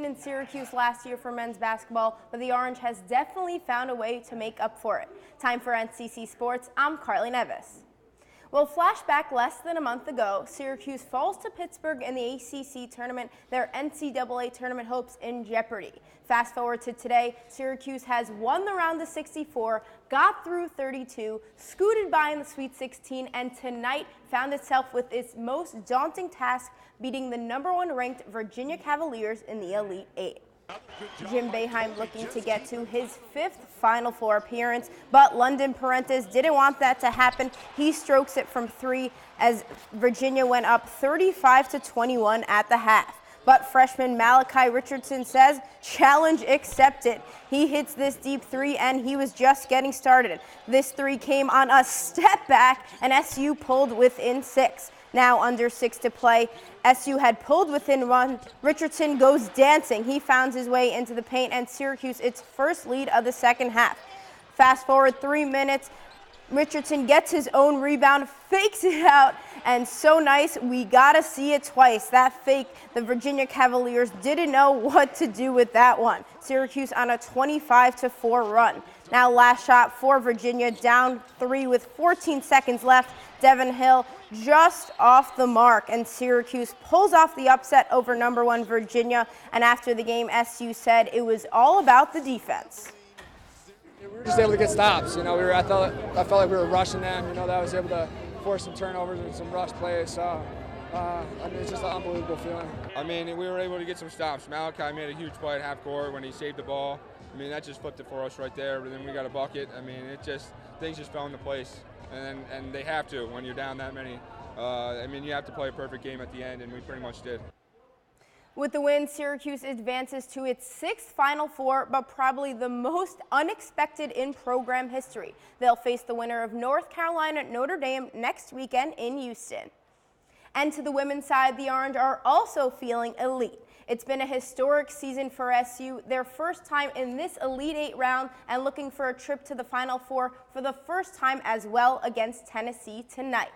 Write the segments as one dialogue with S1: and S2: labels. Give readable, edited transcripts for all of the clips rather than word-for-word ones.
S1: in Syracuse last year for men's basketball, but the Orange has definitely found a way to make up for it. Time for NCC Sports, I'm Carly Nevis. Well, flashback less than a month ago, Syracuse falls to Pittsburgh in the ACC tournament, their NCAA tournament hopes in jeopardy. Fast forward to today, Syracuse has won the round of 64, got through 32, scooted by in the Sweet 16, and tonight found itself with its most daunting task, beating the #1 ranked Virginia Cavaliers in the Elite Eight. Jim Boeheim looking to get to his 5th Final Four appearance, but London Perrantes didn't want that to happen. He strokes it from 3 as Virginia went up 35-21 at the half. But freshman Malachi Richardson says, challenge accepted. He hits this deep 3 and he was just getting started. This 3 came on a step back and SU pulled within 6. Now under 6 to play, SU had pulled within 1. Richardson goes dancing. He found his way into the paint and Syracuse its first lead of the second half. Fast forward 3 minutes, Richardson gets his own rebound, fakes it out, and so nice, we gotta see it twice. That fake, the Virginia Cavaliers didn't know what to do with that one. Syracuse on a 25-4 run. Now last shot for Virginia, down 3 with 14 seconds left. Devin Hill just off the mark, and Syracuse pulls off the upset over #1 Virginia. And after the game, SU said it was all about the defense.
S2: We were just able to get stops. I felt like we were rushing them. That I was able to force some turnovers and some rush plays. So, it's just an unbelievable feeling.
S3: We were able to get some stops. Malachi made a huge play at half court when he saved the ball. That just flipped it for us right there. But then we got a bucket. Things just fell into place. And they have to when you're down that many. You have to play a perfect game at the end, and we pretty much did.
S1: With the win, Syracuse advances to its 6th Final Four, but probably the most unexpected in program history. They'll face the winner of North Carolina Notre Dame next weekend in Houston. And to the women's side, the Orange are also feeling elite. It's been a historic season for SU, their first time in this Elite Eight round, and looking for a trip to the Final Four for the first time as well against Tennessee tonight.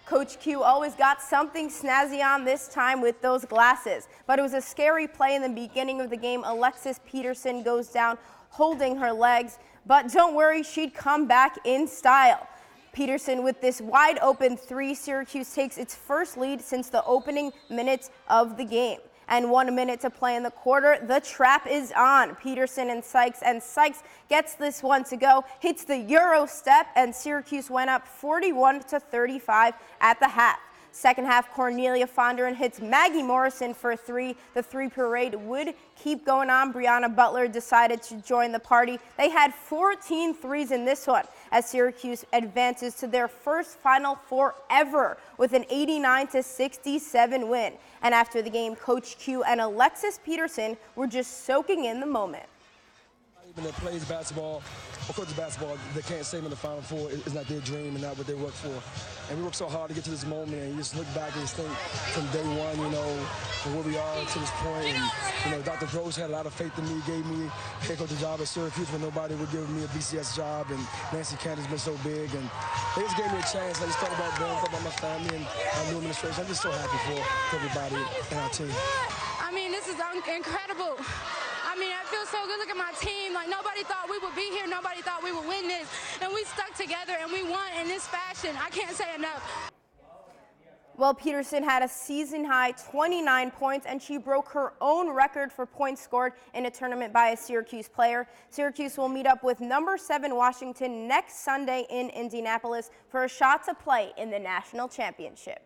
S1: Coach Q always got something snazzy on this time with those glasses, but it was a scary play in the beginning of the game. Alexis Peterson goes down holding her legs, but don't worry, she'd come back in style. Peterson with this wide open 3, Syracuse takes its first lead since the opening minutes of the game. And 1 minute to play in the quarter, the trap is on. Peterson and Sykes gets this one to go, hits the Euro step, and Syracuse went up 41-35 at the half. Second half, Cornelia Fondren hits Maggie Morrison for 3. The 3 parade would keep going on. Brianna Butler decided to join the party. They had 14 threes in this one as Syracuse advances to their first Final Four ever with an 89-67 win. And after the game, Coach Q and Alexis Peterson were just soaking in the moment.
S4: That plays basketball, of course, basketball, they can't say in the Final Four is not their dream and not what they work for. And we work so hard to get to this moment, and you just look back and just think from day one, from where we are to this point. And, Dr. Gross had a lot of faith in me, gave me head coach's job at Syracuse when nobody would give me a BCS job, and Nancy Cantor's been so big. And they just gave me a chance. I just thought about them, thought about my family and our new administration. I'm just so happy for everybody and our team.
S5: This is incredible. I feel so good. Look at my team. Nobody thought we would be here. Nobody thought we would win this. And we stuck together and we won in this fashion. I can't say enough.
S1: Well, Peterson had a season-high 29 points, and she broke her own record for points scored in a tournament by a Syracuse player. Syracuse will meet up with #7 Washington next Sunday in Indianapolis for a shot to play in the national championship.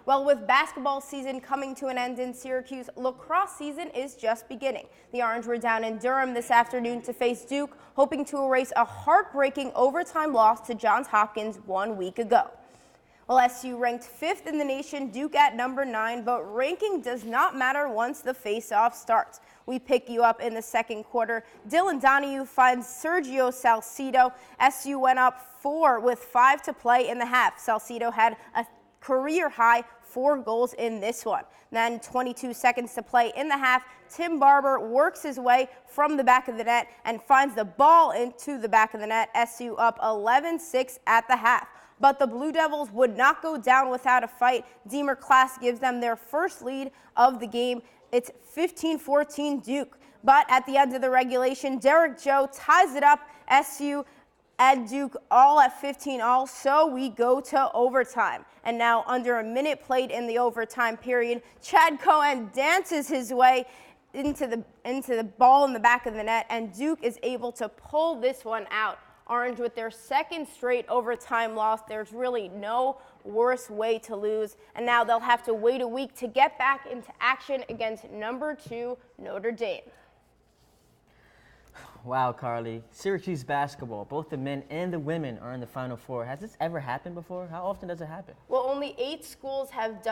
S1: Well, with basketball season coming to an end in Syracuse, lacrosse season is just beginning. The Orange were down in Durham this afternoon to face Duke, hoping to erase a heartbreaking overtime loss to Johns Hopkins 1 week ago. Well, SU ranked 5th in the nation, Duke at #9, but ranking does not matter once the face-off starts. We pick you up in the second quarter. Dylan Donahue finds Sergio Salcido. SU went up 4 with 5 to play in the half. Salcido had a career-high 4 goals in this one. Then 22 seconds to play in the half. Tim Barber works his way from the back of the net and finds the ball into the back of the net. SU up 11-6 at the half. but the Blue Devils would not go down without a fight. Deemer Class gives them their first lead of the game. It's 15-14 Duke. But at the end of the regulation, Derek Joe ties it up. SU and Duke all at 15 all, so we go to overtime. And now under a minute played in the overtime period, Chad Cohen dances his way into the ball in the back of the net, and Duke is able to pull this one out. Orange with their second straight overtime loss. There's really no worse way to lose, and now they'll have to wait a week to get back into action against number 2 Notre Dame.
S6: Wow, Carly. Syracuse basketball, both the men and the women are in the Final Four. Has this ever happened before? How often does it happen?
S1: Well, only 8 schools have done